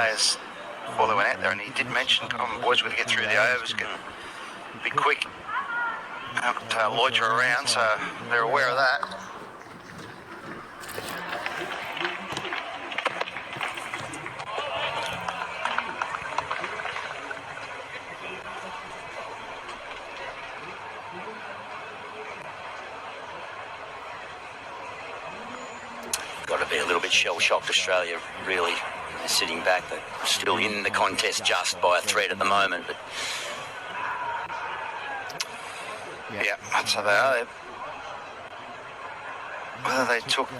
players before they went out there, and he did mention, "Come on, boys, we've got to get through the overs, can be quick, don't loiter around," so they're aware of that. Got to be a little bit shell-shocked, Australia, really, sitting back. They're still in the contest just by a thread at the moment. But yeah, that's how they are. Whether they took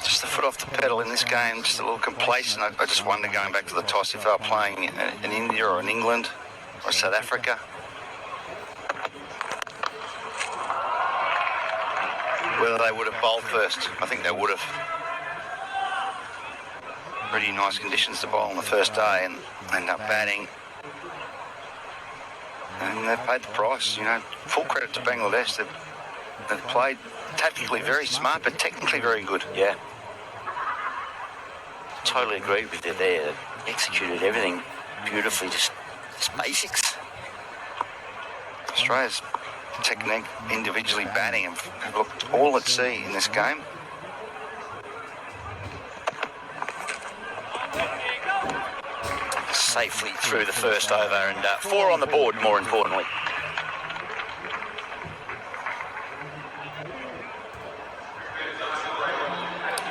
just the foot off the pedal in this game, just a little complacent. I just wonder, going back to the toss, if they were playing in India or in England or South Africa. Whether they would have bowled first. I think they would have. Pretty nice conditions to bowl on the first day and end up batting. And they've paid the price, you know. Full credit to Bangladesh. They've played tactically very smart, but technically very good. yeah, totally agree with you there. They executed everything beautifully, just basics. Australia's technique individually batting have looked all at sea in this game. Safely through the first over, and 4 on the board, more importantly.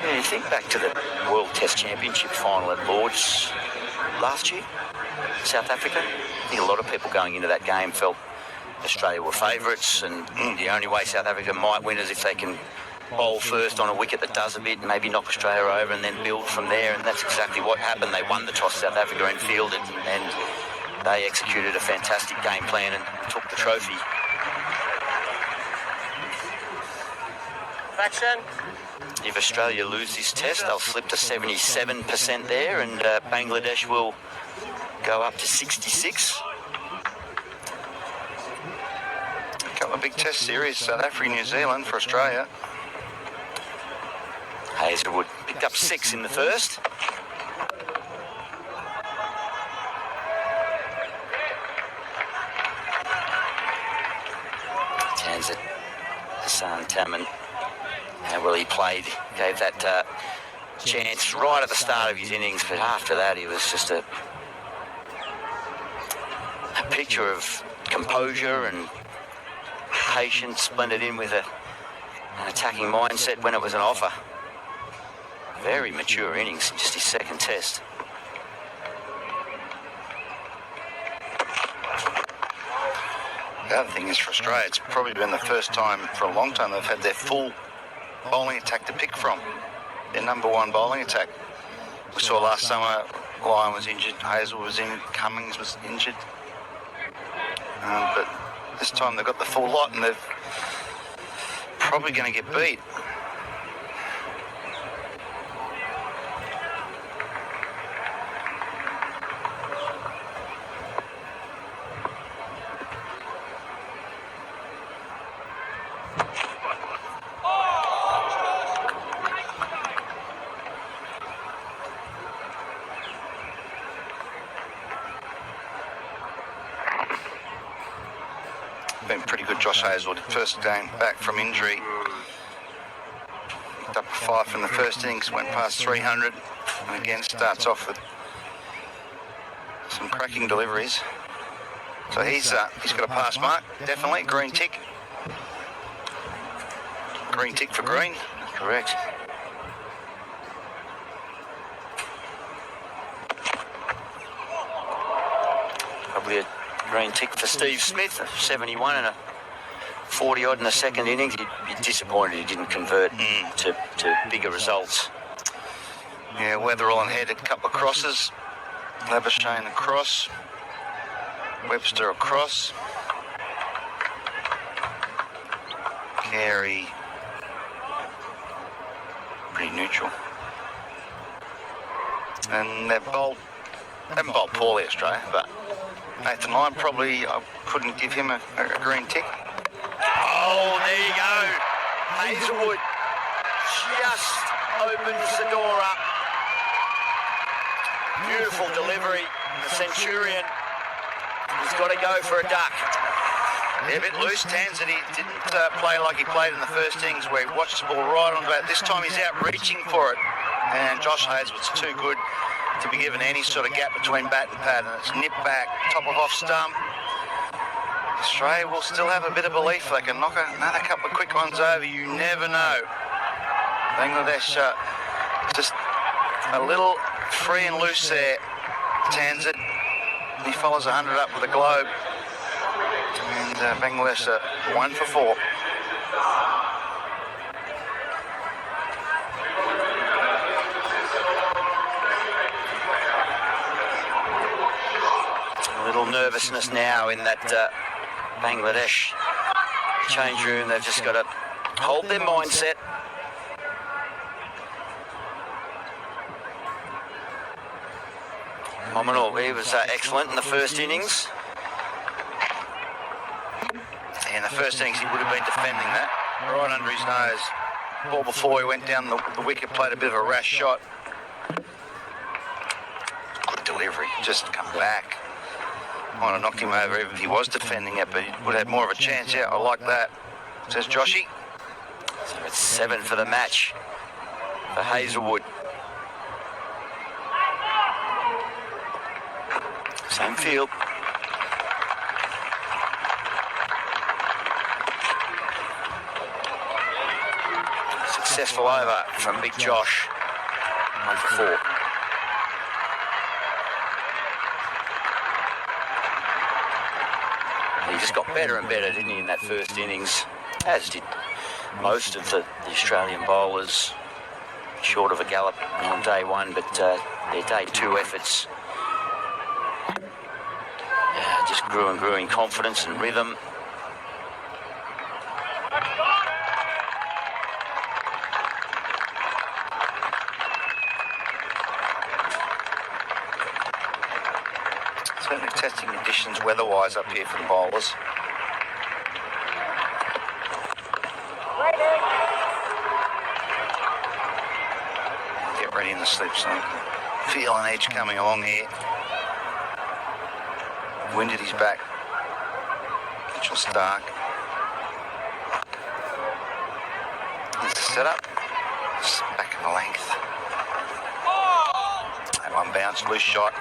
Yeah, you think back to the World Test Championship final at Lord's last year, South Africa. I think a lot of people going into that game felt Australia were favourites, and the only way South Africa might win is if they can bowl first on a wicket that does a bit, maybe knock Australia over and then build from there, and that's exactly what happened. They won the toss, South Africa, and fielded, and they executed a fantastic game plan and took the trophy. If Australia lose this test, they'll slip to 77% there, and Bangladesh will go up to 66. A couple of big test series, South Africa, New Zealand for Australia. Hazelwood picked up 6 in the first. Tanzit Hassan Taman, how well he played, gave that chance right at the start of his innings, but after that he was just a picture of composure and patience, blended in with an attacking mindset when it was an offer. Very mature innings, just his second test. The other thing is, for Australia, it's probably been the first time for a long time they've had their full bowling attack to pick from. Their number one bowling attack. We saw last summer, Lyon was injured, Hazel was in, Cummings was injured. But this time they've got the full lot, and they're probably going to get beat. Been pretty good, Josh Hazlewood. First game back from injury. Picked up a 5 from the first innings, went past 300, and again starts off with some cracking deliveries. So he's got a pass mark, definitely. Green tick. Green tick for Green. Correct. Probably a green tick for Steve Smith, 71 and a 40-odd in the second innings. He'd be disappointed he didn't convert to bigger results. Yeah, Weatherall and Head a couple of crosses. Labuschagne across. Webster across. Carey pretty neutral. And they've haven't bowled poorly, Australia, but Nathan Lyon, probably I couldn't give him a green tick. Oh, there you go. Hazelwood just opens the door up. Beautiful delivery. The Centurion, he's got to go for a duck. Yeah, a bit loose. Tanzan, he didn't play like he played in the first innings where he watched the ball right on bat. This time he's out reaching for it. And Josh Hayes was too good to be given any sort of gap between bat and pad. And it's nipped back, top of off stump. Australia will still have a bit of belief they can knock another couple of quick ones over. You never know. Bangladesh just a little free and loose there. Tanzan, he follows 100 up with a globe. And Bangladesh 1 for 4. A little nervousness now in that Bangladesh change room. They've just got to hold their mindset. Nominal, he was excellent in the first innings. In the first innings, he would have been defending that right under his nose. Ball before he went down the wicket, played a bit of a rash shot. Good delivery, just come back. Might have knocked him over even if he was defending it, but he would have had more of a chance. Yeah, I like that, says Joshy. So it's 7 for the match for Hazelwood. Same field. Successful over from Big Josh. 1 for 4. He just got better and better, didn't he, in that first innings, as did most of the Australian bowlers. Short of a gallop on day one, but their day two efforts just grew and grew in confidence and rhythm. Certainly testing conditions weather-wise up here for the bowlers. Get ready in the slip zone. Feel an edge coming along here. Wind at his back. Mitchell Stark. There's the setup. Just back in the length. That one bounced, loose shot.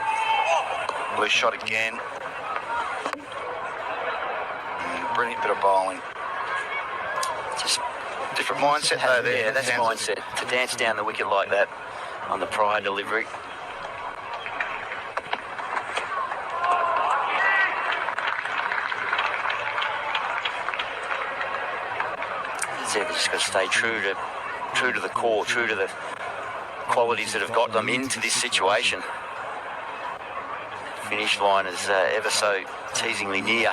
Loose shot again. Brilliant bit of bowling. Just different mindset though there. Yeah, that's mindset. To dance down the wicket like that on the prior delivery. They've just got to stay true to the core, true to the qualities that have got them into this situation. Finish line is ever so teasingly near.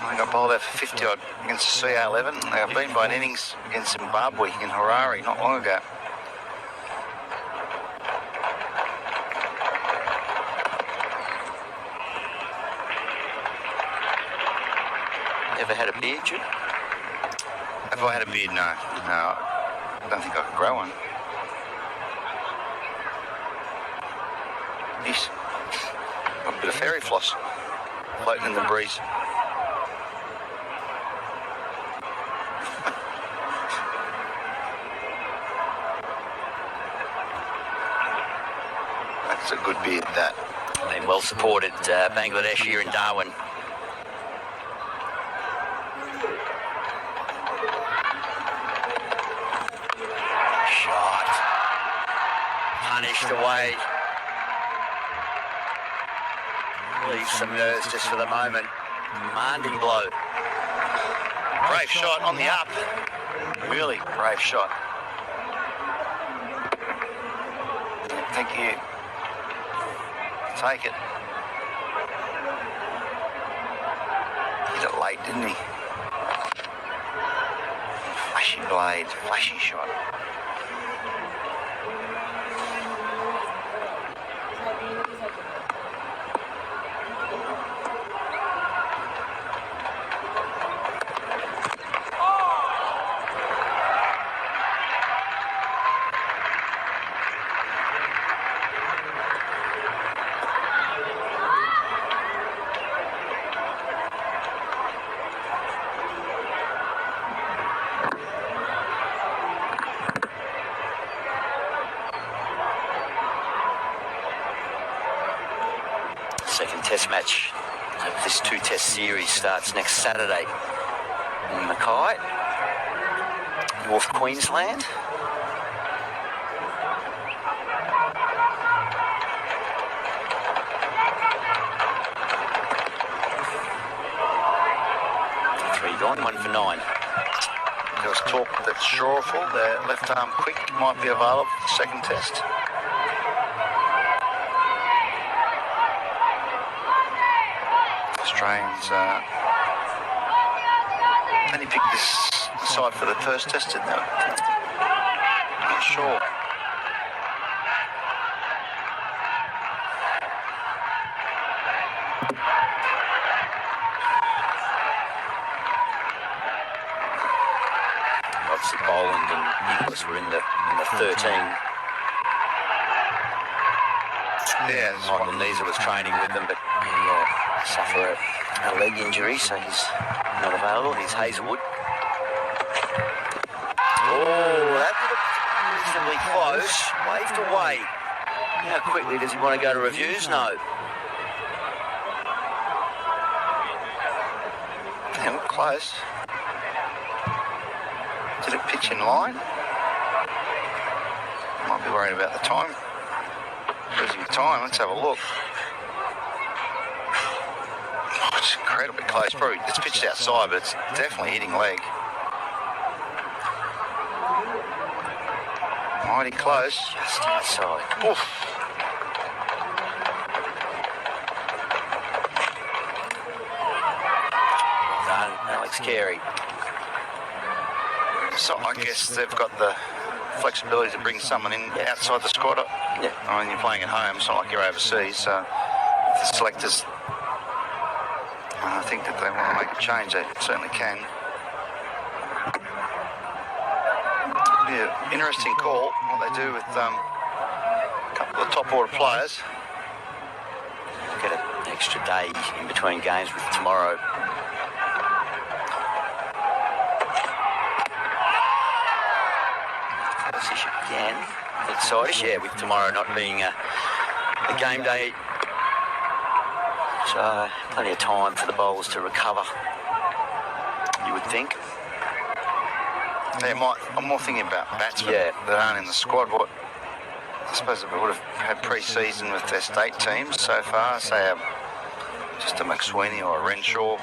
I got bowled out for 50 odd against the CR11. They have been by an innings against Zimbabwe in Harare not long ago. Ever had a beard, Jude? Have I had a beard? No. No. I don't think I could grow one. Yes. Got a bit of fairy floss floating in the breeze. That's a good beard, that. Been well supported, Bangladesh here in Darwin. Punished away. Leaves some nerves just for the moment. Commanding blow. Brave shot on the up. Really brave shot. Thank you. Take it. Hit it late, didn't he? Flashy blade, flashy shot. next match of this two-test series starts next Saturday in Mackay, North Queensland. Gone, 1 for 9. There was talk that Shoreful, their left arm quick, might be available for the second test. Australians only picked this side for the first test, didn't they? Not sure. Obviously, Boland and Inglis were in the 13. Yeah, Michael Neeser was training with them, but he suffered a leg injury, so he's not available. Here's Hazelwood. Oh, that looked reasonably close. Waved away. How quickly does he want to go to reviews? No. Yeah, look close. Did it pitch in line? Might be worried about the time. Losing time, let's have a look. Oh, it's incredibly close. Probably it's pitched outside, but it's definitely hitting leg. Mighty close. Just outside. Oof. Done, Alex Carey. So I guess they've got the flexibility to bring someone in outside the squad. Yeah. I mean, you're playing at home, it's not like you're overseas, so if the selectors think that they want to make a change, they certainly can. Yeah, interesting call, what they do with a couple of top order players. Get an extra day in between games with tomorrow. Again, excited, yeah, with tomorrow not being a game day. So, plenty of time for the bowlers to recover, you would think. I'm more thinking about batsmen that aren't in the squad. What I suppose if we would have had pre-season with their state teams so far, say just a McSweeney or a Renshaw.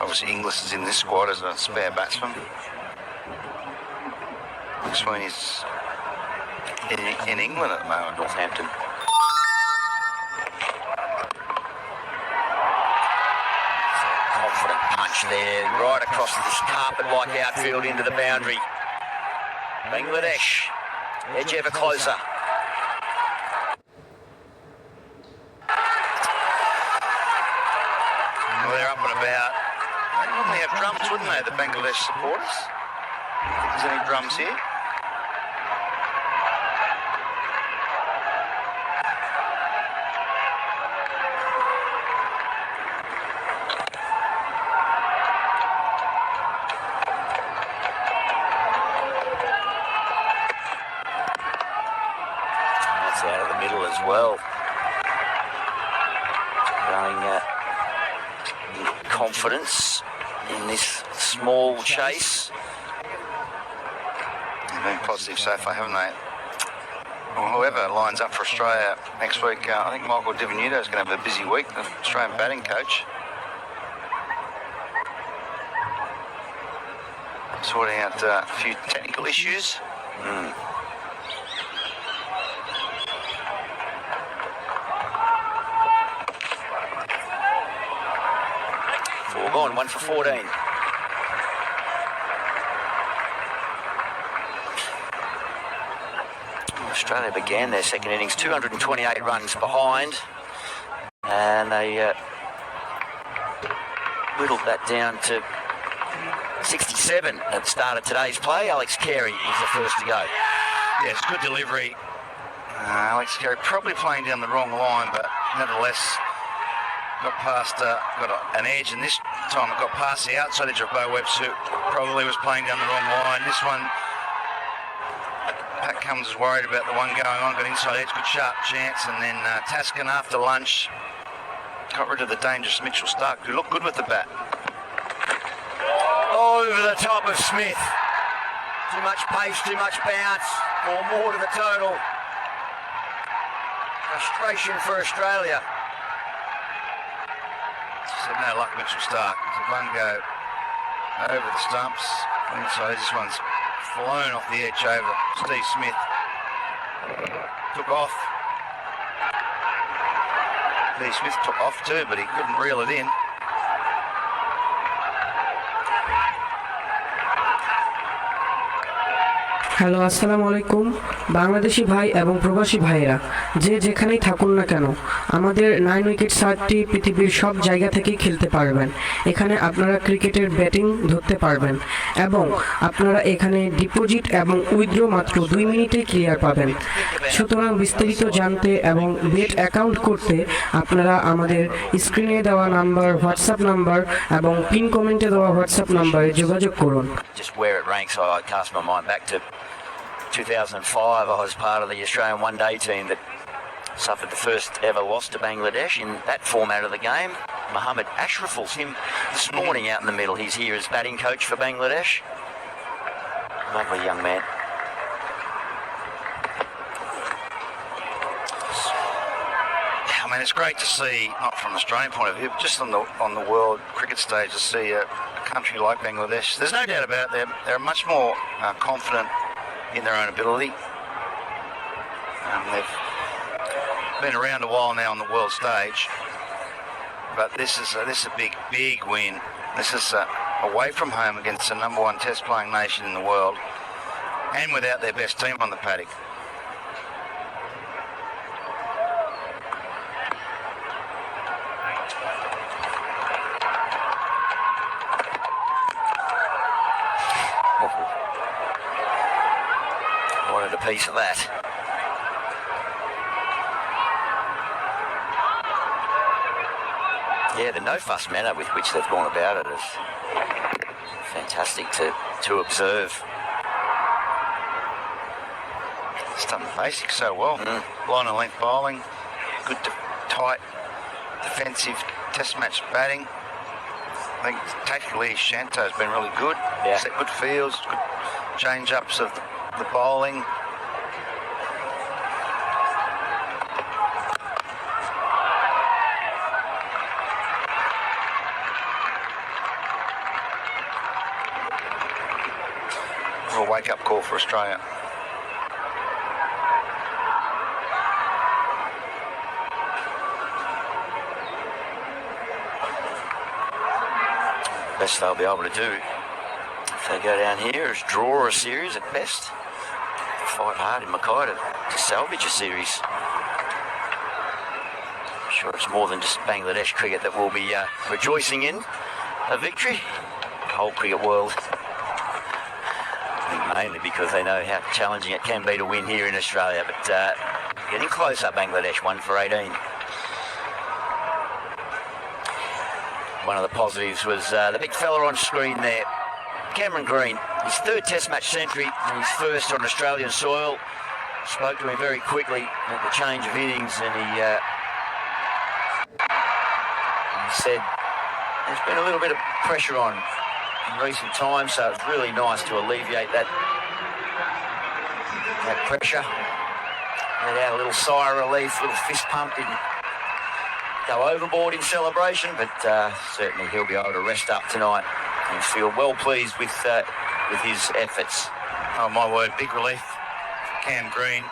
Obviously, Inglis is in this squad as a spare batsman. McSweeney's in England at the moment. Northampton. Confident punch there, right across this carpet-like outfield into the boundary. Bangladesh, edge ever closer. Well, they're up and about. They normally have drums, wouldn't they, the Bangladesh supporters? Is there any drums here? That's out of the middle as well. Showing confidence in this small chase. They've been positive so far, haven't they? Well, whoever lines up for Australia next week, I think Michael Divenuto is going to have a busy week, the Australian batting coach. Sorting out a few technical issues. Four gone, 1 for 14. Australia began their second innings 228 runs behind, and they whittled that down to 67 at the start of today's play. Alex Carey is the first to go. Yeah, it's good delivery. Alex Carey probably playing down the wrong line, but nevertheless got past, an edge, and this time it got past the outside edge of Bo Webbs, who probably was playing down the wrong line. This one, Pat Cummins is worried about the one going on, got inside edge, good sharp chance, and then Taskin after lunch got rid of the dangerous Mitchell Stark, who looked good with the bat. Over the top of Smith. Too much pace, too much bounce, or more to the total. Frustration for Australia. Said no luck, Mitchell Stark. It's one go over the stumps. Inside, this one's flown off the edge over Steve Smith. Took off. Steve Smith took off too, but he couldn't reel it in. Hello আসসালামু আলাইকুম বাংলাদেশি ভাই এবং প্রবাসী ভাইয়েরা যে যেখানেই থাকুন না কেন আমাদের 9 উইকেট সার্টটি পৃথিবীর সব জায়গা থেকেই খেলতে পারবেন। এখানে আপনারা ক্রিকেটের ব্যাটিং ধরতে পারবেন এবং আপনারা এখানে ডিপোজিট এবং উইথড্র মাত্র 2 মিনিটে ক্লিয়ার পাবেন। সুতরাং বিস্তারিত জানতে এবং বেট অ্যাকাউন্ট করতে আপনারা আমাদের স্ক্রিনে দেওয়া নাম্বার, হোয়াটসঅ্যাপ নাম্বার এবং পিন কমেন্টে দেওয়া হোয়াটসঅ্যাপ নাম্বারে যোগাযোগ করুন। Just where it ranks, I cast my mind back to 2005. I was part of the Australian one-day team that suffered the first ever loss to Bangladesh in that format of the game. Mohammed Ashraful's him this morning out in the middle. He's here as batting coach for Bangladesh. Lovely young man. I mean, it's great to see, not from an Australian point of view, but just on the world cricket stage, to see a country like Bangladesh. There's no doubt about it. They're much more confident in their own ability. They've been around a while now on the world stage, but this is a big win. This is away from home against the #1 Test playing nation in the world, and without their best team on the paddock. Wanted a piece of that. Yeah, the no-fuss manner with which they've gone about it is fantastic to observe. It's done the basics so well. Line and length bowling, good tight defensive test match batting. I think tactically Shanto's been really good. Yeah. Set good fields, good change-ups of the bowling. A wake-up call for Australia. Best they'll be able to do if they go down here is draw a series at best. Fight hard in Mackay to salvage a series. I'm sure it's more than just Bangladesh cricket that will be rejoicing in a victory. The whole cricket world. I think mainly because they know how challenging it can be to win here in Australia. But getting closer, Bangladesh, 1 for 18. One of the positives was the big fella on screen there, Cameron Green, his 3rd Test match century and his first on Australian soil. Spoke to him very quickly at the change of innings, and he said there's been a little bit of pressure on in recent times, so it's really nice to alleviate that pressure. Let out a little sigh of relief, a little fist pump, didn't go overboard in celebration, but certainly he'll be able to rest up tonight and feel well pleased with his efforts. Oh my word, big relief for Cam Green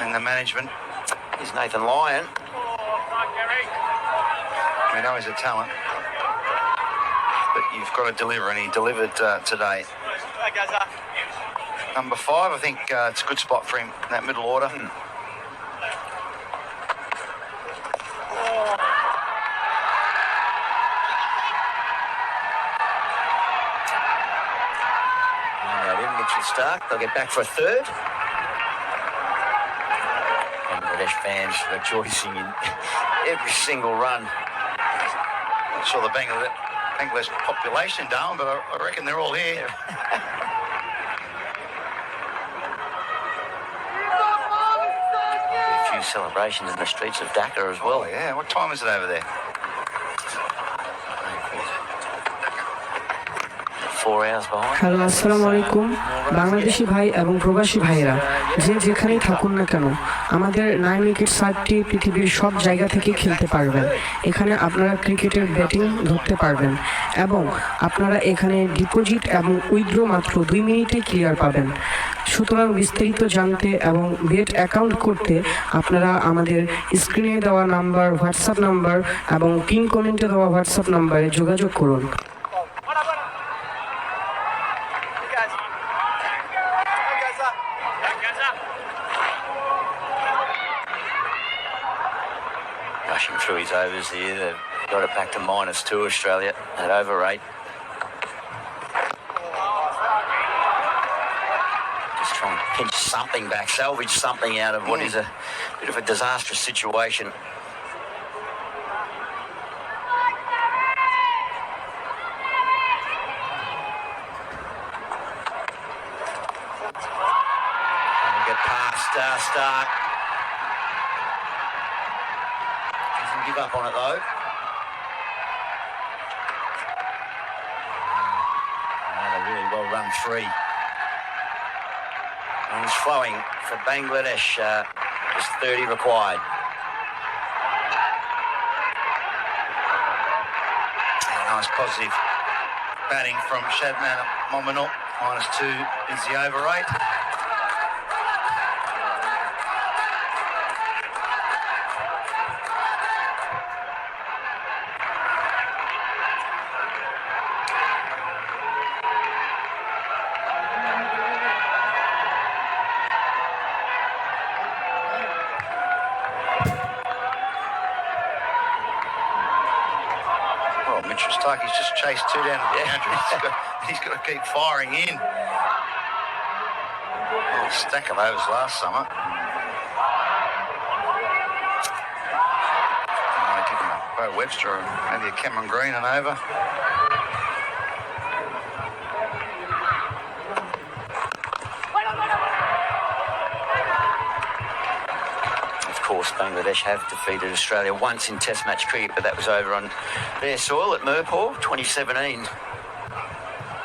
and the management. Here's Nathan Lyon. We know he's a talent, but you've got to deliver, and he delivered today. Number 5, I think it's a good spot for him in that middle order. Mitchell Stark, they'll get back for a 3rd. Bangladesh fans rejoicing in every single run. I saw the Bangladesh population down, but I reckon they're all here. A few having celebrations in the streets of Dhaka as well. Oh, yeah. What time is it over there? 4 hours behind. Hello, আসসালামু আলাইকুম বাংলাদেশি ভাই এবং প্রবাসী ভাইয়েরা, যে যেখানেই থাকুন না কেন, আমাদের 9 উইকেট সাইটটি পৃথিবীর সব জায়গা থেকে খেলতে পারবেন। এখানে আপনারা ক্রিকেটের ব্যাটিং ধরতে পারবেন এবং আপনারা এখানে ডিপোজিট এবং উইথড্র মাত্র 2 মিনিটে ক্লিয়ার পাবেন। সুতরাং বিস্তারিত জানতে এবং বেট অ্যাকাউন্ট করতে আপনারা আমাদের স্ক্রিনে দেওয়া নাম্বার, হোয়াটসঅ্যাপ নাম্বার এবং পিন কমেন্টে দেওয়া হোয়াটসঅ্যাপ নাম্বারে যোগাযোগ করুন। Rushing through his overs here. They've got it back to -2 Australia at over 8. Just trying to pinch something back, salvage something out of what is a bit of a disastrous situation. And get past Stark. Doesn't give up on it though. Another really well run 3. Runs flowing for Bangladesh. Just 30 required. Nice positive batting from Shadman Mominal. -2 is the over 8. Mitchell Starkey's just chased 2 down the boundary. He's got to keep firing in. Oh, stack of overs last summer. Might give him a Bo Webster or maybe a Cameron Green and over. Of course, Bangladesh have defeated Australia once in Test match cricket, but that was over on their soil at Mirpur, 2017.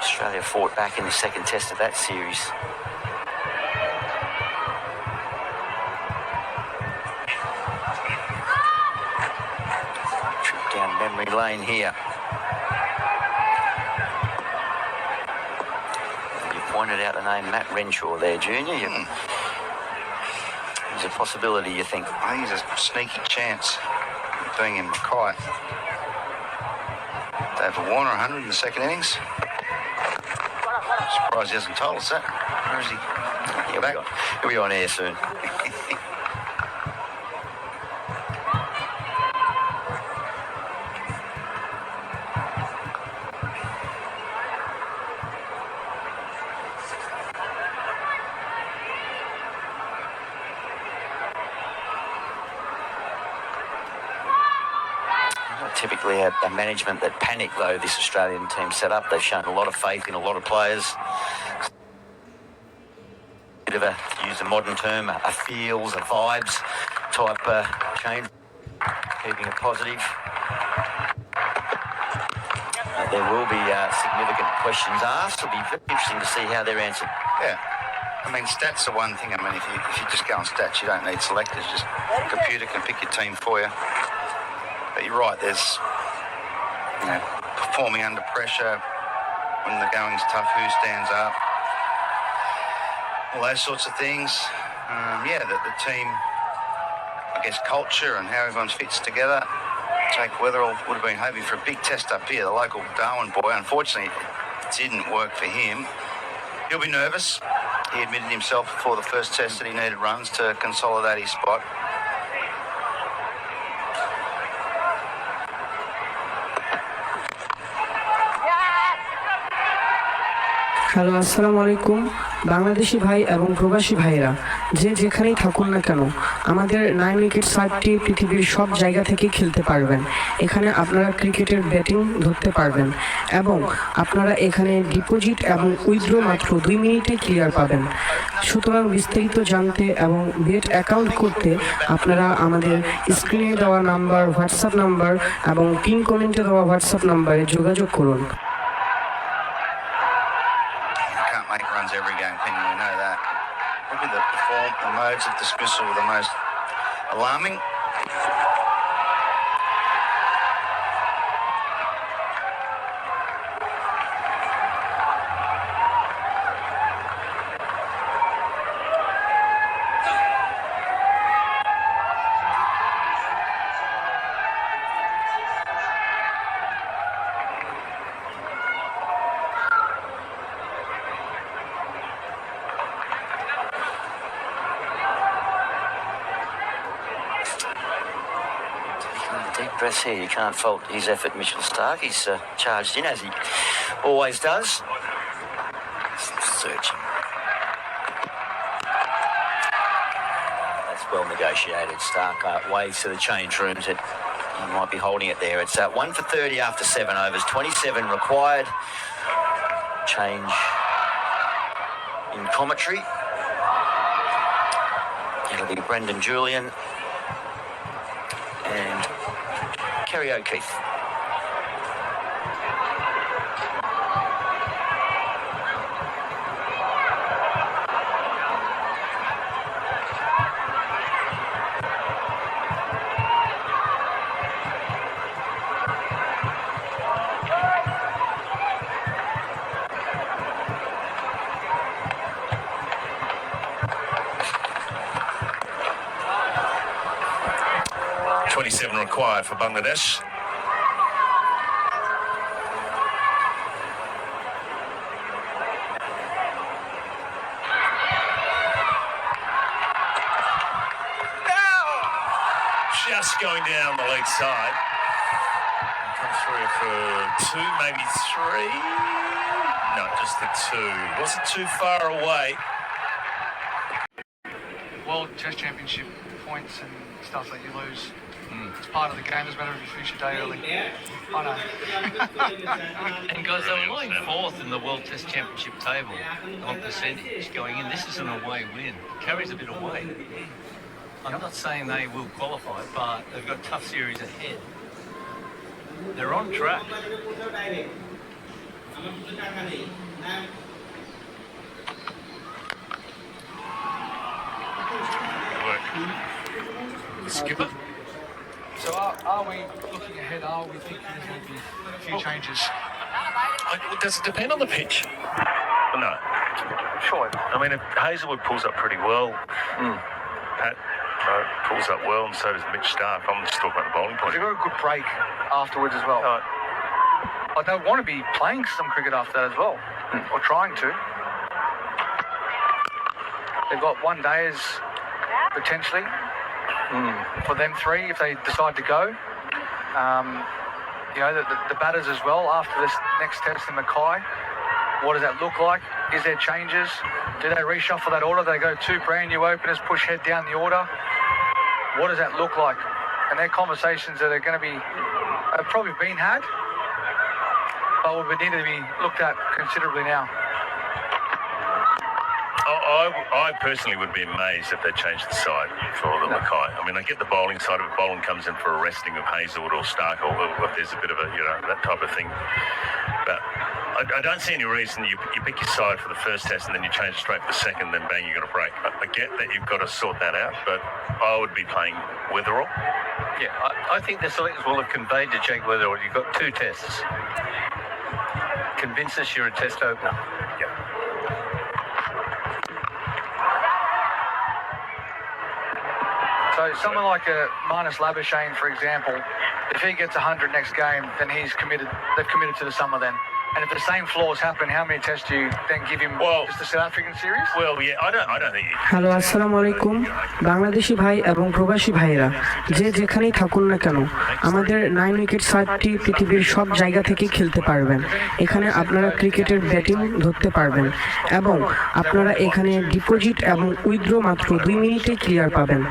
Australia fought back in the second test of that series. Trip down memory lane here. You pointed out the name Matt Renshaw there, Junior. There's a possibility, you think? I think there's a sneaky chance of being in Mackay. David Warner, 100 in the second innings. Surprised he hasn't told us that. Where is he? He'll be on air soon. Typically a management that panic, though, this Australian team set up. They've shown a lot of faith in a lot of players. Bit of a, to use a modern term, a feels, a vibes type change. Keeping it positive. There will be significant questions asked. It'll be very interesting to see how they're answered. Yeah. I mean, stats are one thing. I mean, if you just go on stats, you don't need selectors. Just the computer can pick your team for you. But you're right, there's, performing under pressure, when the going's tough, who stands up, all those sorts of things. The team, I guess, culture and how everyone fits together. Jake Weatherall would have been hoping for a big test up here, the local Darwin boy. Unfortunately, it didn't work for him. He'll be nervous. He admitted himself before the first test that he needed runs to consolidate his spot. Hello, আসসালামু আলাইকুম। বাংলাদেশি ভাই এবং প্রবাসী ভাইয়েরা যে যেখানেই থাকুন না কেন, আমাদের 9 উইকেট সাইটটি পৃথিবীর সব জায়গা থেকেই খেলতে পারবেন। এখানে আপনারা ক্রিকেটের ব্যাটিং ধরতে পারবেন এবং আপনারা এখানে ডিপোজিট এবং উইথড্র মাত্র 2 মিনিটে ক্লিয়ার পাবেন। সুতরাং বিস্তারিত জানতে এবং বেট অ্যাকাউন্ট করতে আপনারা আমাদের স্ক্রিনে দেওয়া নাম্বার, হোয়াটসঅ্যাপ নাম্বার এবং পিন কমেন্টে দেওয়া হোয়াটসঅ্যাপ নাম্বারে যোগাযোগ করুন। Can't make runs every game, Penny, we know that. Probably the modes of dismissal were the most alarming. Deep breaths here. You can't fault his effort, Mitchell Stark. He's charged in, as he always does. Searching. That's well negotiated. Stark waves to the change rooms. He might be holding it there. It's 1 for 30 after 7 overs. 27 required. Change in commentary. It'll be Brendan Julian and Kerry O'Keefe. Required for Bangladesh. Just going down the leg side. Comes through for 2, maybe 3. No, just the 2. Wasn't too far away. World Test Championship points and stuff that you lose. It's part of the game. Doesn't matter if you finish your day early. I know. And guys, they were lying fourth in the World Test Championship table on percentage going in. This is an away win. Carries a bit of weight. I'm not saying they will qualify, but they've got a tough series ahead. They're on track. Skipper. So are we looking ahead? Are we thinking there's going to be a few changes? Does it depend on the pitch? No. Sure. I mean, if Hazelwood pulls up pretty well, Pat pulls up well, and so does Mitch Stark. I'm just talking about the bowling point. They've got a good break afterwards as well. Like they want to be playing some cricket after that as well, or trying to. They've got 1 day as potentially for them 3 if they decide to go. You know, the batters as well after this next test in Mackay. What does that look like? Is there changes? Do they reshuffle that order? Do they go 2 brand new openers, push head down the order? What does that look like? And they're conversations that are going to be have probably been had, but will need to be looked at considerably now. I personally would be amazed if they changed the side for the Mackay. I mean, I get the bowling side of it. Bowling comes in for a resting of Hazelwood or Stark, or if there's a bit of a, you know, that type of thing. But I don't see any reason you pick your side for the first test and then you change it straight for the second, then bang, you're going to break. I get that you've got to sort that out, but I would be playing Weatherall. Yeah, I think the selectors will have conveyed to Jake Weatherall, you've got 2 tests. Convince us you're a test opener. Yep. So someone like a Marnus Labuschagne, for example, if he gets 100 next game, then they've committed to the summer then. And if the same flaws happen, how many tests do you then give him? Just the South African series? Well, yeah, I don't think. Hello, আসসালামু আলাইকুম বাংলাদেশি ভাই এবং প্রবাসী ভাইয়েরা, যে যেখানেই থাকুন না কেন, আমাদের 9 উইকেট সাইডটি পৃথিবীর সব জায়গা থেকে খেলতে পারবেন। এখানে আপনারা ক্রিকেটের ব্যাটিং ধরতে পারবেন এবং আপনারা এখানে ডিপোজিট এবং উইথড্র মাত্র 2 মিনিটে ক্লিয়ার পাবেন।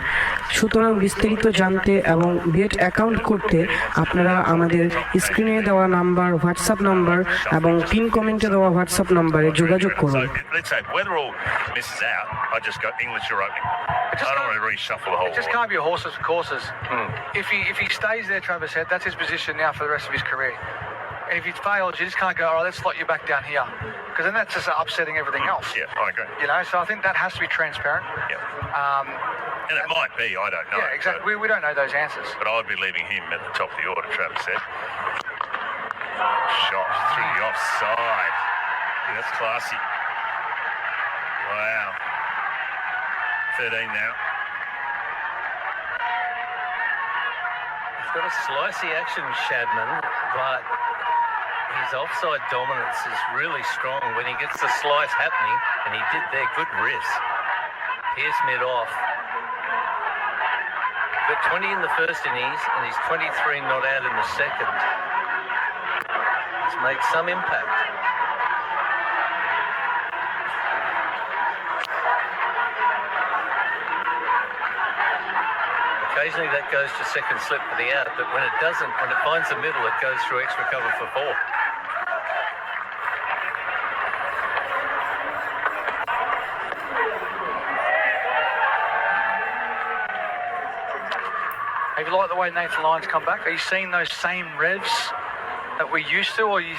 সুতরাং বিস্তারিত জানতে এবং বেট অ্যাকাউন্ট করতে আপনারা আমাদের স্ক্রিনে দেওয়া নাম্বার, হোয়াটসঅ্যাপ নাম্বার এবং পিন কমেন্টে দেওয়া হোয়াটসঅ্যাপ নাম্বারে যোগাযোগ করুন। So let's say Weatherall misses out. I just got English or opening. I don't want to reshuffle the whole. It just can't be horses for courses. If he stays there, Travis said, that's his position now for the rest of his career. And if he fails, you just can't go, all right, let's slot you back down here, because then that's just upsetting everything else. Yeah, I agree. You know, so I think that has to be transparent. Yeah. And it might be, I don't know. Yeah, exactly. We don't know those answers. But I'd be leaving him at the top of the order, Travis said. Shot through the offside. Yeah, that's classy. Wow. 13 now. He's got a slicey action, Shadman, but his offside dominance is really strong when he gets the slice happening, and he did there, good wrist. Pierce mid-off. Got 20 in the first innings, and he's 23 not out in the second. He's made some impact. Occasionally that goes to second slip for the out, but when it doesn't, when it finds the middle, it goes through extra cover for 4. Have you liked the way Nathan Lyon's come back? Are you seeing those same revs that we used to, or you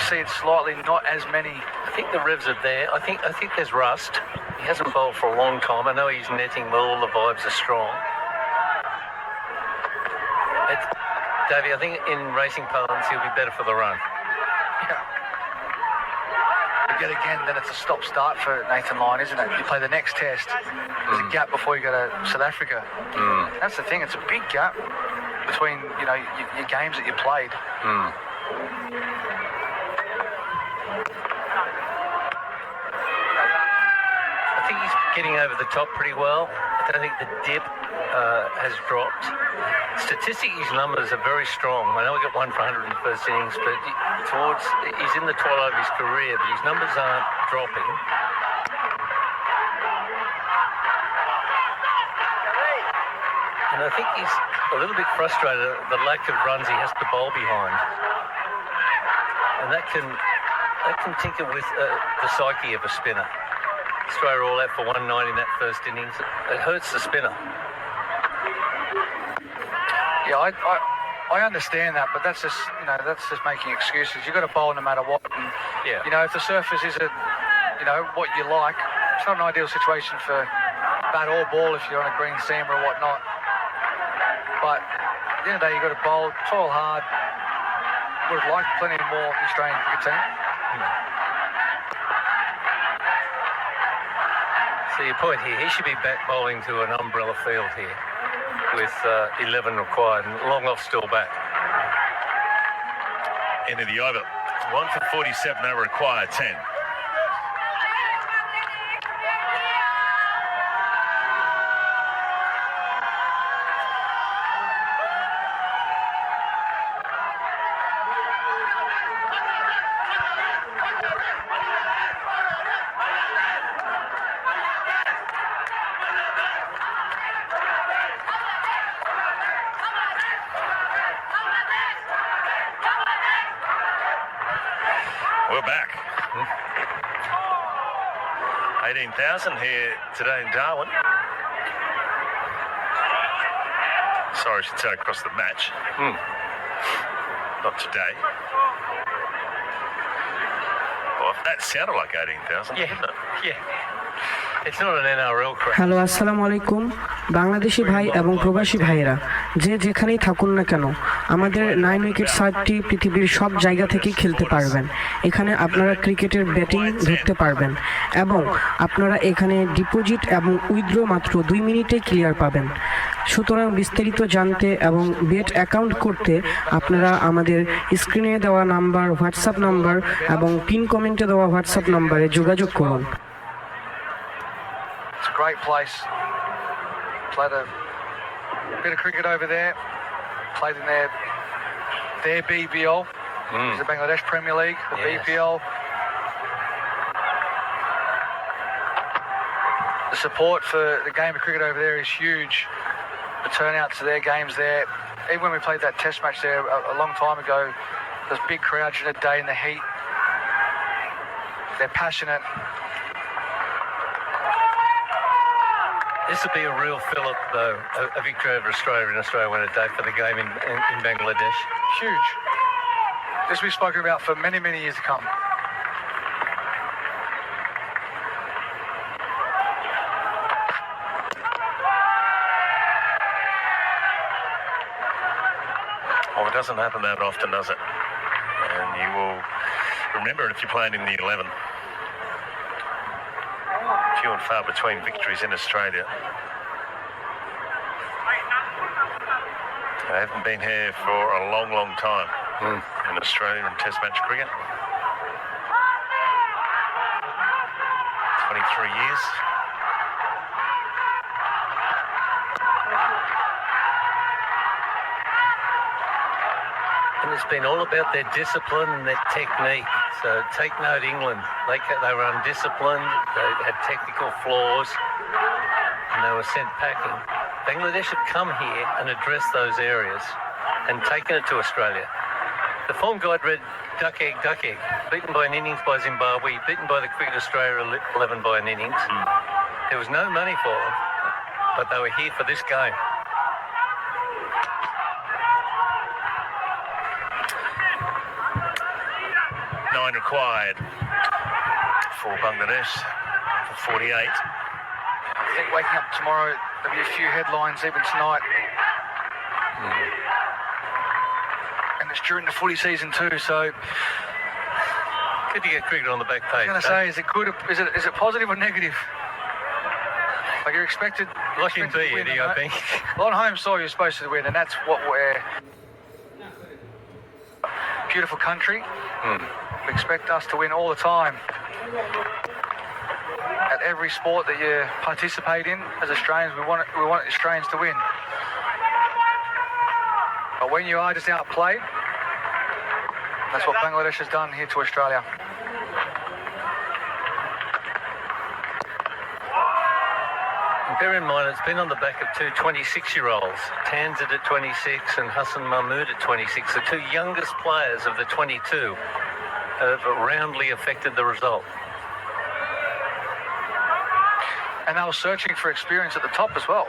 see it slightly not as many? I think the revs are there. I think there's rust. He hasn't bowled for a long time. I know he's netting well. All the vibes are strong. Davey, I think in racing parlance he'll be better for the run. Yeah. But yet again, then it's a stop-start for Nathan Lyon, isn't it? You play the next test. There's a gap before you go to South Africa. That's the thing. It's a big gap between your games that you played. I think he's getting over the top pretty well. I don't think the dip has dropped. Statistically, his numbers are very strong. I know he got 1 for 100 in the first innings, but he's in the twilight of his career, but his numbers aren't dropping. And I think he's a little bit frustrated at the lack of runs he has to bowl behind. And that can tinker with the psyche of a spinner. Australia all out for 190 in that first innings. It hurts the spinner. Yeah, I understand that, but that's just making excuses. You've got to bowl no matter what. And, if the surface isn't what you like, it's not an ideal situation for bat or ball if you're on a green seam or whatnot. But at the end of the day, you've got to bowl, toil hard. Would have liked plenty more of the Australian cricket team. So your point here, he should be back bowling to an umbrella field here with 11 required and long off still back. Into the over. 1 for 47 over required 10. We're back. 18,000 here today in Darwin. Sorry, I should say across the match. Not today. Well, that sounded like 18,000. Yeah. It's not an NRL crowd. Hello, আসসালামু আলাইকুম বাংলাদেশি ভাই এবং প্রবাসী ভাইয়েরা, যে যেখানেই থাকুন না কেন, আমাদের 9 উইকেট সাইডটি পৃথিবীর সব জায়গা থেকেই খেলতে পারবেন। এখানে আপনারা ক্রিকেটের ব্যাটিং ধরতে পারবেন এবং আপনারা এখানে ডিপোজিট এবং উইথড্র মাত্র 2 মিনিটে ক্লিয়ার পাবেন। সুতরাং বিস্তারিত জানতে এবং বেট অ্যাকাউন্ট করতে আপনারা আমাদের স্ক্রিনে দেওয়া নাম্বার, হোয়াটসঅ্যাপ নাম্বার এবং পিন কমেন্টে দেওয়া হোয়াটসঅ্যাপ নাম্বারে যোগাযোগ করুন। It's a great place. Played a bit of cricket over there. Played in their BBL, the Bangladesh Premier League, the BPL. The support for the game of cricket over there is huge. The turnout to their games there. Even when we played that test match there a long time ago, there's big crowds in the day in the heat. They're passionate. This would be a real fill-up, though, a victory over Australia and Australia won a day for the game in Bangladesh. Huge. This we've spoken about for many, many years to come. Well, it doesn't happen that often, does it? And you will remember it if you're playing in the 11. Few and far between victories in Australia. They haven't been here for a long, long time in Australia in Test match cricket. 23 years. And it's been all about their discipline and their technique. So take note, England. They were undisciplined, they had technical flaws, and they were sent packing. Bangladesh had come here and addressed those areas and taken it to Australia. The form guide read duck egg, beaten by an innings by Zimbabwe, beaten by the Cricket Australia 11 by an innings. There was no money for them, but they were here for this game. Nine required for Bangladesh for 48. I think waking up tomorrow, there'll be a few headlines, even tonight. And it's during the footy season too, so Good to get cricket on the back I page. was going to say, is it good? Is it positive or negative? Like you're expected. Like in to win, B, I think. Well, on home soil, you're supposed to win, and that's what we're. Beautiful country. We expect us to win all the time. At every sport that you participate in, as Australians, we want Australians to win. But when you are just outplayed, that's what Bangladesh has done here to Australia. And bear in mind, it's been on the back of two 26-year-olds, Tanzit at 26 and Hassan Mahmood at 26, the two youngest players of the 22, have roundly affected the result. And they were searching for experience at the top as well.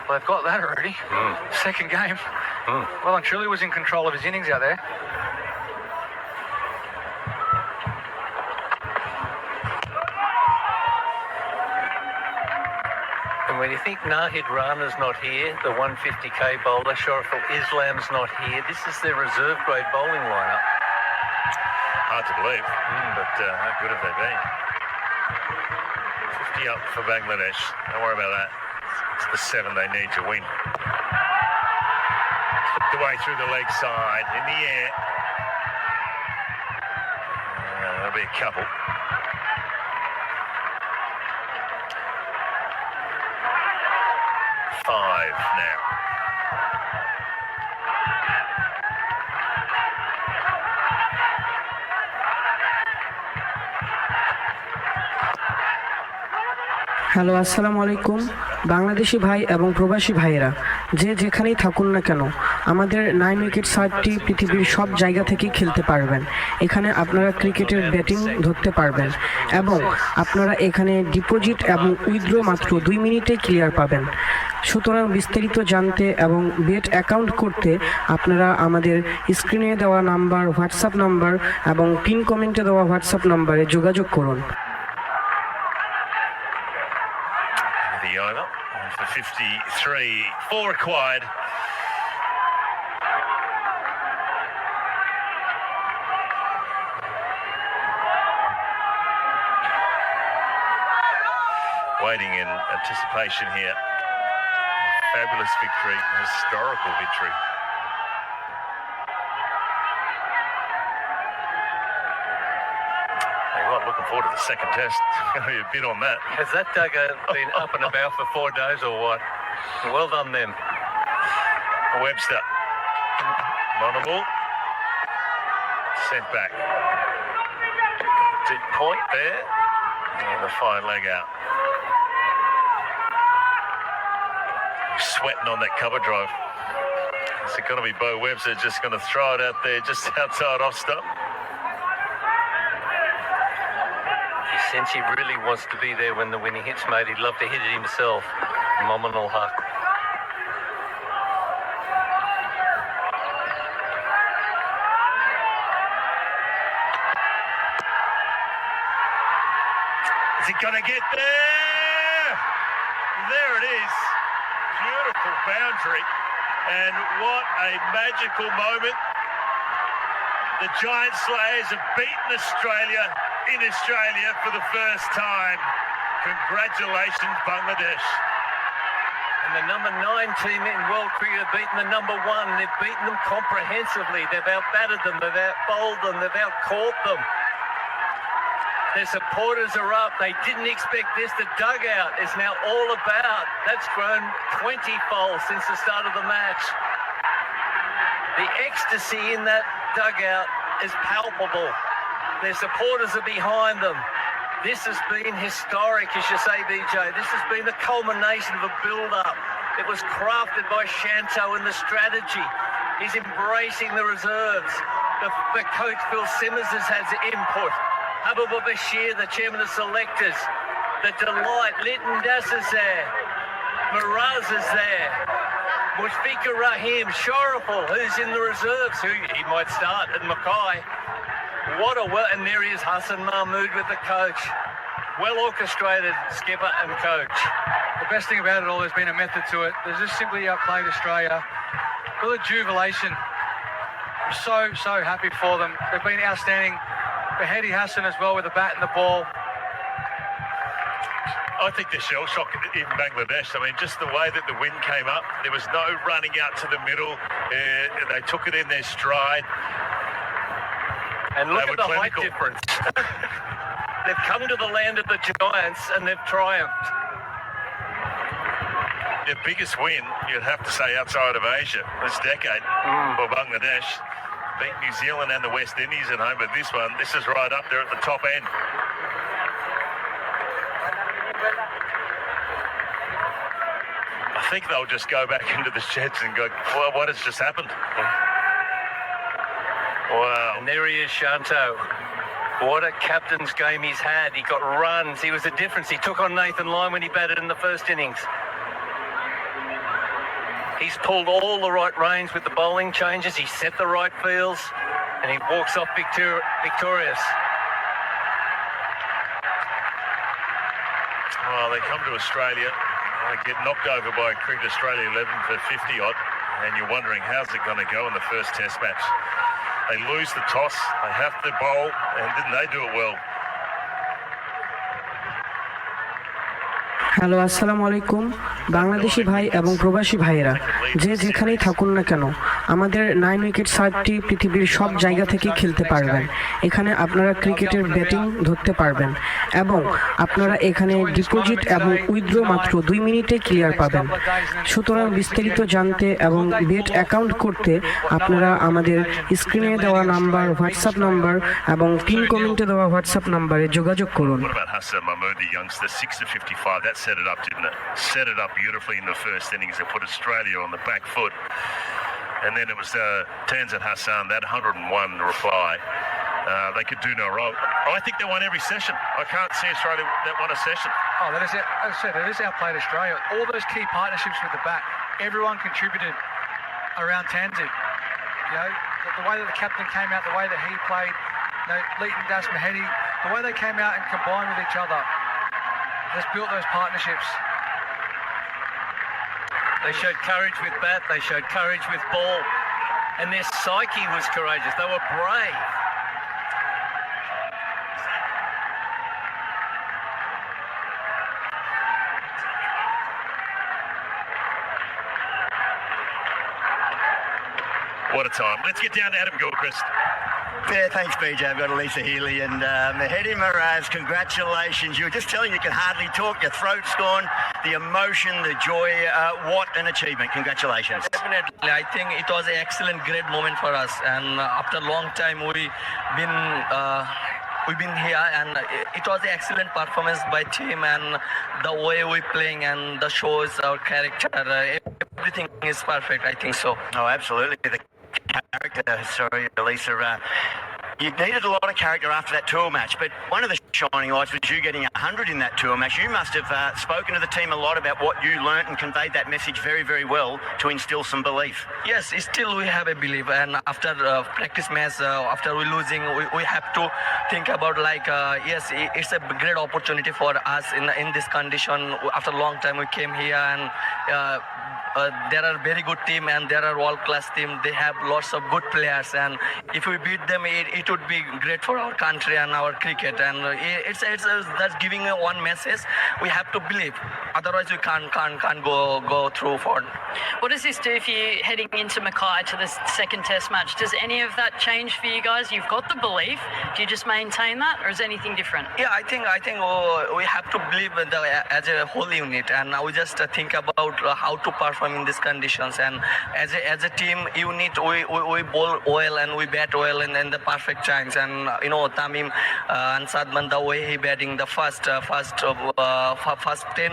Well, they've got that already. Second game. Well and truly was in control of his innings out there. And when you think Nahid Rana's not here, the 150k bowler, Shariful Islam's not here, this is their reserve grade bowling lineup. Hard to believe, but how good have they been? 50 up for Bangladesh. Don't worry about that. It's the 7 they need to win. Slipped away through the leg side, in the air. There'll be a couple. Five now. Hello, আসসালামু আলাইকুম বাংলাদেশি ভাই এবং প্রবাসী ভাইয়েরা, যে যেখানেই থাকুন না কেন, আমাদের 9 উইকেট সাইডটি পৃথিবীর সব জায়গা থেকেই খেলতে পারবেন। এখানে আপনারা ক্রিকেটের ব্যাটিং ধরতে পারবেন এবং আপনারা এখানে ডিপোজিট এবং উইথড্র মাত্র 2 মিনিটে ক্লিয়ার পাবেন। সুতরাং বিস্তারিত জানতে এবং বেট অ্যাকাউন্ট করতে আপনারা আমাদের স্ক্রিনে দেওয়া নাম্বার, হোয়াটসঅ্যাপ নাম্বার এবং পিন কমেন্টে দেওয়া হোয়াটসঅ্যাপ নাম্বারে যোগাযোগ করুন। The over for 53, 4 required. Waiting in anticipation here. fabulous victory, a historical victory. Looking forward to the second test. Going to be a bit on that. Has that dugout been up and about for 4 days or what? Well done them. Webster. Monable. Sent back. Deep point there. And the fine leg out. Sweating on that cover drive. Is it going to be Bo Webster just going to throw it out there just outside off stop? He sense he really wants to be there when the winning hit's made. He'd love to hit it himself. Nominal huck. Is he going to get there? There it is. Beautiful boundary. And what a magical moment. The Giant Slayers have beaten Australia in Australia for the first time. Congratulations, Bangladesh. And the number 9 team in world cricket have beaten the number 1. They've beaten them comprehensively. They've outbatted them. They've outbowled them. They've outcaught them. Their supporters are up. They didn't expect this. The dugout is now all about. That's grown 20-fold since the start of the match. The ecstasy in that dugout is palpable. Their supporters are behind them. This has been historic, as you say, BJ. This has been the culmination of a build-up. It was crafted by Shanto and the strategy. He's embracing the reserves. The coach, Phil Simmons, has had input. Habibur Bashir, the chairman of selectors. The delight. Lytton Das is there. Miraz is there. Mushfiqur Rahim, Shariful, who's in the reserves, who he might start at Mackay. And there he is, Hassan Mahmood with the coach. Well orchestrated, skipper and coach. The best thing about it all, there's been a method to it. There's just simply outplayed Australia. Real jubilation. I'm so happy for them. They've been outstanding. Mehdi Hassan as well with the bat and the ball. I think the shell shock in Bangladesh, I mean, just the way that the wind came up, there was no running out to the middle. They took it in their stride. And look They at the were height clinical. difference. They've come to the land of the giants and they've triumphed. Their biggest win, you'd have to say, outside of Asia this decade for Bangladesh. Beat New Zealand and the West Indies at home, but this is right up there at the top end. I think they'll just go back into the sheds and go, well, what has just happened? Wow. And there he is, Shanto. What a captain's game he's had. He got runs. He was a difference. He took on Nathan Lyon when he batted in the first innings. He's pulled all the right reins with the bowling changes. He set the right fields, and he walks off victorious. Well, they come to Australia. They get knocked over by Cricket Australia 11 for 50 odd, and you're wondering how's it going to go in the first Test match. They lose the toss, they have to bowl, and didn't they do it well? Hello আসসালামু আলাইকুম বাংলাদেশি ভাই এবং প্রবাসী ভাইয়েরা যে যেখানেই থাকুন না কেন আমাদের 9 উইকেট সার্টটি পৃথিবীর সব জায়গা থেকে খেলতে পারবেন এখানে আপনারা ক্রিকেটের ব্যাটিং ধরতে পারবেন এবং আপনারা এখানে ডিপোজিট এবং উইথড্র মাত্র 2 মিনিটে ক্লিয়ার পাবেন সুতরাং বিস্তারিত জানতে এবং বেট অ্যাকাউন্ট করতে আপনারা আমাদের স্ক্রিনে দেওয়া নাম্বার হোয়াটসঅ্যাপ নাম্বার এবং পিন কমেন্টে দেওয়া হোয়াটসঅ্যাপ নাম্বারে যোগাযোগ করুন What about Hassan Mahmood, the youngster, 6 to 55? That set it up, didn't it? Set it up beautifully in the first innings. It put Australia on the back foot. And then it was Tanzan Hassan, that 101 reply. They could do no wrong. I think they won every session. I can't see Australia that won a session. Oh, that is it. As I said, it is outplayed Australia. All those key partnerships with the bat, everyone contributed around Tanzan. You know, the way that the captain came out, the way that he played, you know, Lytton Das, Mehdi, the way they came out and combined with each other, has built those partnerships. They showed courage with bat, they showed courage with ball, and their psyche was courageous. They were brave. What a time. Let's get down to Adam Gilchrist. Yeah, thanks, BJ. I've got Elisa Healy and Mehedi Miraz. Congratulations. You were just telling you can hardly talk. Your throat's gone. The emotion, the joy. What an achievement. Congratulations. Definitely. I think it was an excellent, great moment for us. And after a long time, we've been here, and it was an excellent performance by team, and the way we're playing and the shows, our character, everything is perfect. I think so. Oh, absolutely. The character, sorry, Elisa. You needed a lot of character after that tour match, but one of the shining lights was you getting 100 in that tour match. You must have spoken to the team a lot about what you learnt and conveyed that message very, very well to instill some belief. Yes, still we have a belief, and after practice match, after we losing, we have to think about yes, it's a great opportunity for us in this condition. After a long time, we came here, and there are very good team, and there are world-class team. They have lots of good players, and if we beat them, it would be great for our country and our cricket. And it's that's giving one message. We have to believe. Otherwise, we can't go through for. What does this do for you heading into Mackay to the second Test match? Does any of that change for you guys? You've got the belief. Do you just maintain that, or is anything different? Yeah, I think we have to believe as a whole unit, and we just think about how to perform in these conditions. And as a team unit, we bowl well and we bat well in the perfect times. And Tamim and Sadman, the way he batting the first 10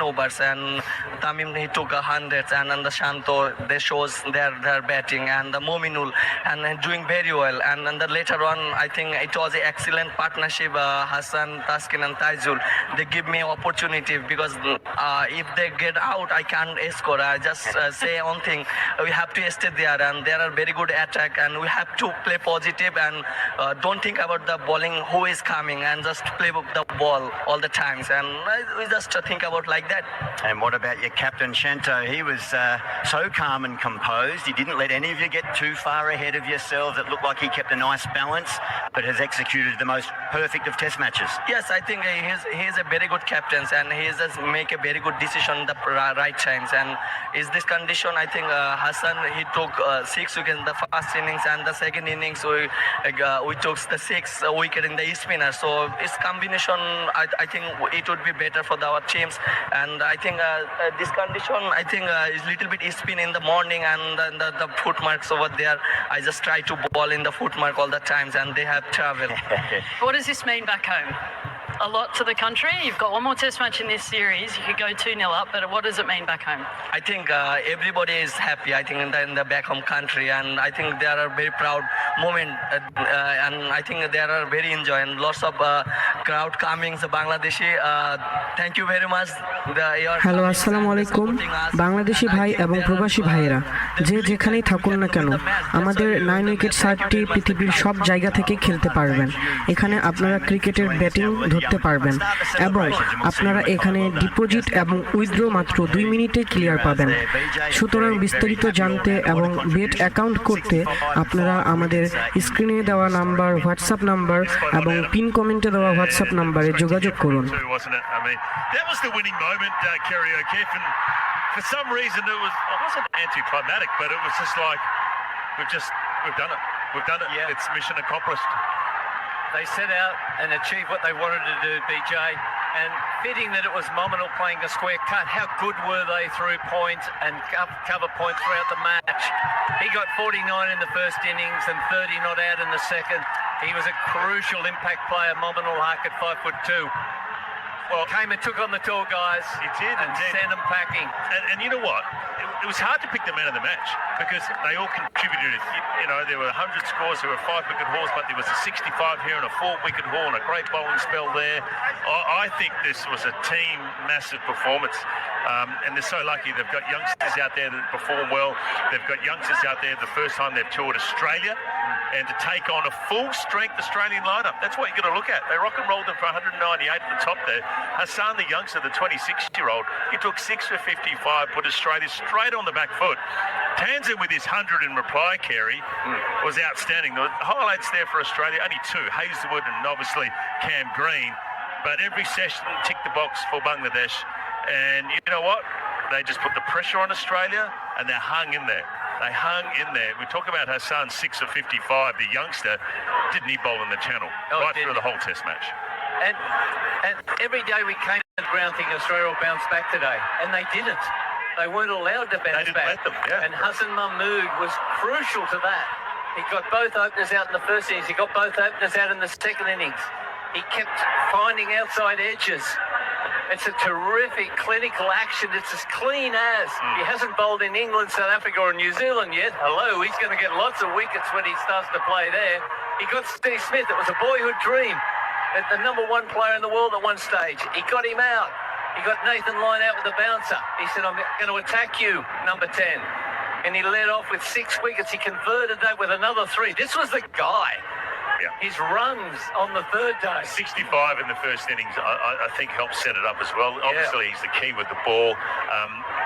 overs, and Tamim he took 100, and the Shanto they shows their batting, and the Mominul and doing very well. And then later on, I think it was an excellent partnership. Hassan, Taskin, and Taizul, they give me opportunity, because if they get out, I can't score. I just say one thing: we have to stay there, and there are very good attack, and we have to play positive and don't think about the bowling who is coming, and just play the ball all the times, and we just think about like that. And what about your captain, Shanto? He was so calm and composed. He didn't let any of you get too far ahead of yourselves. It looked like he kept a nice balance, but has executed the most perfect of Test matches. Yes, I think he's a very good captain, and he just make a very good decision at the right times. And is this condition, I think Hassan, he took 6 wickets in the first innings, and the second innings we took the 6th wicket in the spinner. So it's combination, I think it would be better for our teams. And I think this condition, I think is little bit spin in the morning, and the footmarks over there. I just try to ball in the footmark all the times, and they have travel. What does this mean back home? A lot to the country. You've got one more Test match in this series. You could go 2-0 up, but what does it mean back home? I think everybody is happy, I think, in the back home country, and I think they are very proud moment, and I think they are very enjoying. Lots of crowd coming, so Bangladeshi. Thank you very much. Hello, আসসালামু আলাইকুম বাংলাদেশি ভাই এবং প্রবাসী ভাইয়েরা, যে যেখানেই থাকুন না কেন, আমাদের 9 উইকেট সাইডটি পৃথিবীর সব জায়গা থেকে খেলতে পারবেন। এখানে আপনারা ক্রিকেটের ব্যাটিং ধরতে পারবেন, এবং আপনারা এখানে ডিপোজিট এবং উইথড্র মাত্র 2 মিনিটে ক্লিয়ার পাবেন। সুতরাং বিস্তারিত জানতে এবং বেট অ্যাকাউন্ট করতে আপনারা আমাদের স্ক্রিনে দেওয়া নাম্বার, হোয়াটসঅ্যাপ নাম্বার এবং পিন কমেন্টে দেওয়া হোয়াটসঅ্যাপ নাম্বারে যোগাযোগ করুন। That was the winning moment, Kerry O'Keefe, and for some reason it wasn't anticlimactic, but it was just like we've done it. Yeah. It's mission accomplished. They set out and achieved what they wanted to do, BJ, and fitting that it was Mominal playing a square cut. How good were they through points and cover points throughout the match? He got 49 in the first innings and 30 not out in the second. He was a crucial impact player, Mominal Haq at 5'2". Well, came and took on the tour, guys. He did, and sent them packing. And you know what? It was hard to pick the man of the match, because they all contributed. There were 100 scores, there were 5-wicket hauls, but there was a 65 here and a 4-wicket haul and a great bowling spell there. I think this was a team massive performance. And they're so lucky. They've got youngsters out there that perform well. They've got youngsters out there the first time they've toured Australia, and to take on a full-strength Australian lineup. That's what you've got to look at. They rock and rolled them for 198 at the top there. Hassan, the youngster, the 26-year-old, he took 6 for 55, put Australia straight on the back foot. Tanzan with his 100 in reply, Kerry, was outstanding. The highlights there for Australia, only 2, Hazelwood and obviously Cam Green. But every session ticked the box for Bangladesh. And you know what? They just put the pressure on Australia, and they're hung in there. They hung in there. We talk about Hassan 6 of 55, the youngster. Didn't he bowl in the channel right through the whole Test match? And every day we came to the ground thinking Australia will bounce back today, and they didn't. They weren't allowed to bounce back. Let them, yeah. And Hassan Mahmood was crucial to that. He got both openers out in the first innings. He got both openers out in the second innings. He kept finding outside edges. It's a terrific clinical action. It's as clean as. He hasn't bowled in England, South Africa or New Zealand yet. Hello, he's going to get lots of wickets when he starts to play there. He got Steve Smith. It was a boyhood dream. The number one player in the world at one stage. He got him out. He got Nathan Lyon out with the bouncer. He said, I'm going to attack you, number 10. And he led off with 6 wickets. He converted that with another 3. This was the guy. Yeah. His runs on the third day. 65 in the first innings, I think helped set it up as well. Obviously, he's the key with the ball.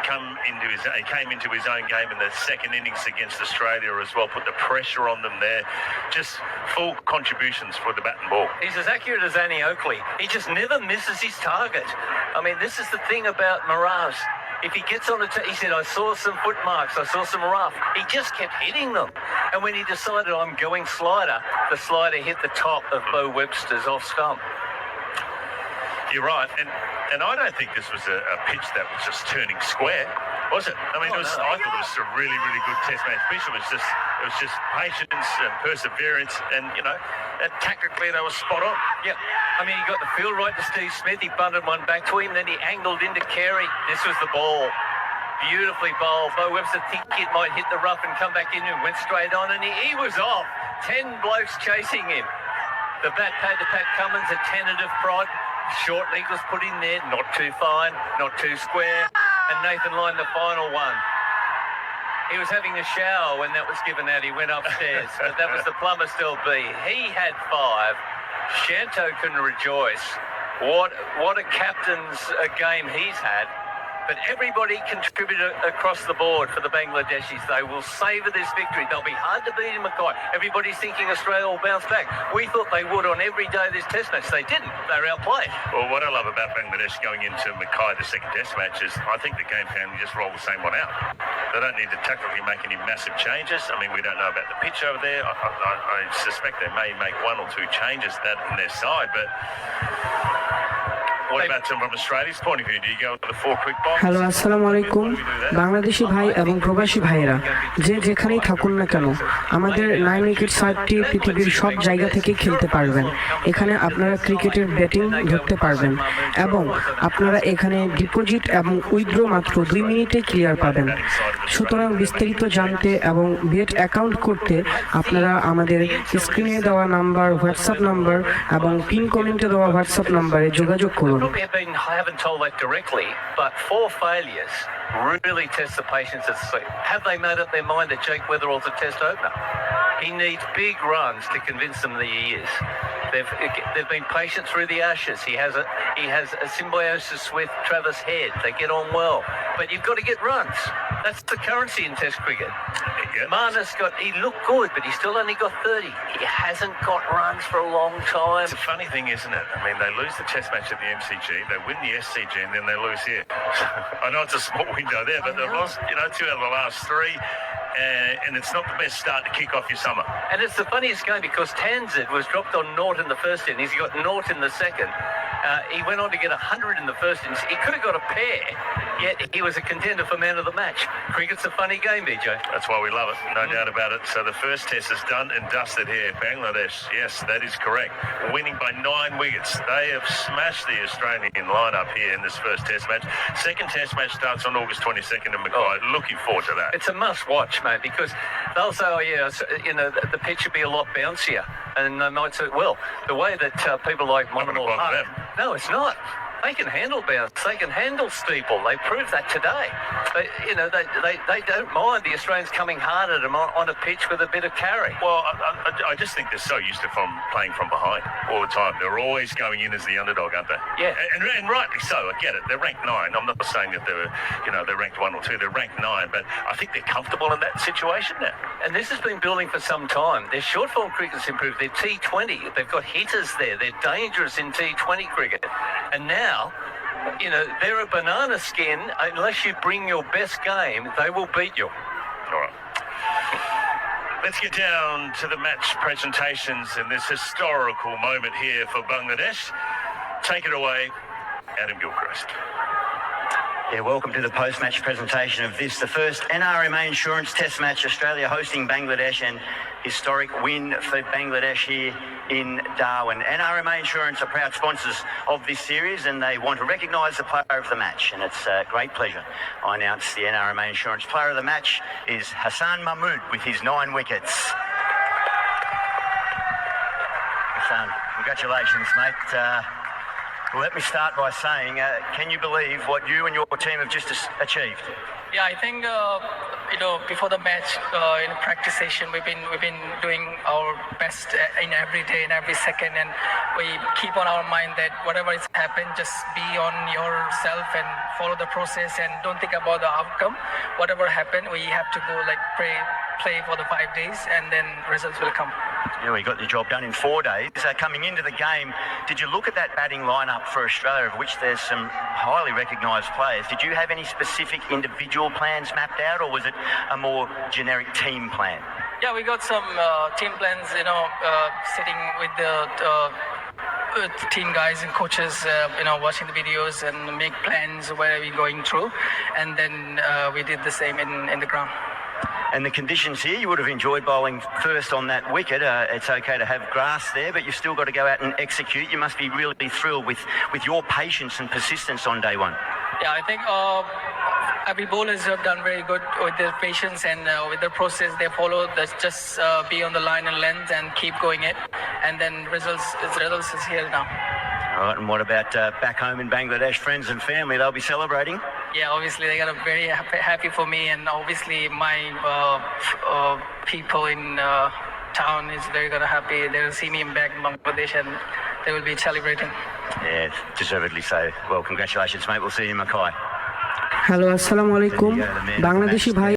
He came into his own game in the second innings against Australia as well, put the pressure on them there. Just full contributions for the bat and ball. He's as accurate as Annie Oakley. He just never misses his target. I mean, this is the thing about Mirage. If he gets on he said, I saw some foot marks, I saw some rough. He just kept hitting them. And when he decided, I'm going slider, the slider hit the top of Bo Webster's off stump. You're right. And I don't think this was a pitch that was just turning square, was it? I mean, I thought it was a really, really good Test match pitch. It was just patience and perseverance, and and tactically they were spot on. Yeah, I mean, he got the field right to Steve Smith. He bunted one back to him, then he angled into Carey. This was the ball. Beautifully bowled. Bo Webster think it might hit the rough and come back in, and went straight on, and he was off. 10 blokes chasing him. The bat paid to Pat Cummins, a tentative prod. Short leg was put in there, not too fine, not too square, and Nathan Lyon the final one. He was having a shower when that was given out. He went upstairs, but that was the plumber still B. He had 5. Shanto can rejoice. What a captain's game he's had. But everybody contributed across the board for the Bangladeshis. They will savour this victory. They'll be hard to beat in Mackay. Everybody's thinking Australia will bounce back. We thought they would on every day of this Test match. They didn't. They were outplayed. Well, what I love about Bangladesh going into Mackay, the second Test match, is I think the game plan just roll the same one out. They don't need to tactically make any massive changes. I mean, we don't know about the pitch over there. I suspect they may make 1 or 2 changes that in their side, but what about from Australia's point of view? Do you go with the 4 quick bombs? Hello, আসসালামু আলাইকুম বাংলাদেশি ভাই এবং প্রবাসী ভাইয়েরা, যে যেখানেই থাকুন না কেন, আমাদের 9 উইকেট সাইডটি পৃথিবীর সব জায়গা থেকে খেলতে পারবেন। এখানে আপনারা ক্রিকেটের ব্যাটিং ধরতে পারবেন এবং আপনারা এখানে ডিপোজিট এবং উইথড্র মাত্র 2 মিনিটে ক্লিয়ার পাবেন। সুতরাং বিস্তারিত জানতে এবং বেট অ্যাকাউন্ট করতে আপনারা আমাদের স্ক্রিনে দেওয়া নাম্বার, হোয়াটসঅ্যাপ নাম্বার এবং পিন কমেন্টে দেওয়া হোয়াটসঅ্যাপ নাম্বারে যোগাযোগ করুন। Probably haven't told that directly, but 4 failures really test the patience of the sleep. Have they made up their mind that Jake Weatherall's a Test opener? He needs big runs to convince them that he is. They've been patient through the Ashes. He has a symbiosis with Travis Head. They get on well, but you've got to get runs. That's the currency in Test cricket. Marnus he looked good, but he still only got 30. He hasn't got runs for a long time. It's a funny thing, isn't it? I mean, they lose the Test match at the MCG, they win the SCG, and then they lose here. I know it's a small window there, but they've lost 2 out of the last 3. And it's not the best start to kick off your summer. And it's the funniest game because Tanzid was dropped on naught in the first innings. He got naught in the second. He went on to get 100 in the first innings. He could have got a pair, yet he was a contender for man of the match. Cricket's a funny game, BJ. That's why we love it, no doubt about it. So the first Test is done and dusted here. Bangladesh, yes, that is correct. Winning by 9 wickets. They have smashed the Australian lineup here in this first Test match. Second Test match starts on August 22nd in Mackay. Looking forward to that. It's a must-watch, mate, because they'll say, the pitch should be a lot bouncier. And they might say, well, the way that people like Monomal Hunt... No, it's not. They can handle bounce. They can handle steeple. They proved that today. They don't mind the Australians coming hard at them on a pitch with a bit of carry. Well, I just think they're so used to playing from behind all the time. They're always going in as the underdog, aren't they? Yeah. And rightly so. I get it. They're ranked 9. I'm not saying that they're ranked 1 or 2. They're ranked 9. But I think they're comfortable in that situation now. And this has been building for some time. Their short form cricket's improved. Their T20, they've got hitters there. They're dangerous in T20 cricket. And now, they're a banana skin. Unless you bring your best game, they will beat you. All right. Let's get down to the match presentations in this historical moment here for Bangladesh. Take it away, Adam Gilchrist. Yeah, welcome to the post-match presentation of this, the first NRMA Insurance Test match, Australia hosting Bangladesh, and historic win for Bangladesh here in Darwin. NRMA Insurance are proud sponsors of this series, and they want to recognise the player of the match, and it's a great pleasure. I announce the NRMA Insurance player of the match is Hassan Mahmood with his 9 wickets. Hassan, congratulations, mate. Let me start by saying, can you believe what you and your team have just achieved? Yeah, I think before the match, in practice session, we've been doing our best in every day, in every second, and we keep on our mind that whatever has happened, just be on yourself and follow the process and don't think about the outcome. Whatever happened, we have to go play for the 5 days, and then results will come. Yeah, we got the job done in 4 days. Coming into the game, did you look at that batting lineup for Australia, of which there's some highly recognised players? Did you have any specific individual plans mapped out, or was it a more generic team plan? Yeah, we got some team plans, sitting with the team guys and coaches, watching the videos and make plans where we're going through. And then we did the same in the ground. And the conditions here, you would have enjoyed bowling first on that wicket. It's okay to have grass there, but you've still got to go out and execute. You must be really thrilled with your patience and persistence on day one. Yeah, I think every bowlers have done very good with their patience and with the process they follow. That's just be on the line and length and keep going it. And then results is here now. All right, and what about back home in Bangladesh, friends and family? They'll be celebrating? Yeah, obviously they got a very happy for me, and obviously my people in town is very happy. They'll see me back in Bangladesh and they will be celebrating. Yeah, deservedly so. Well, congratulations, mate. We'll see you in Mackay. Hello আসসালামু আলাইকুম বাংলাদেশি ভাই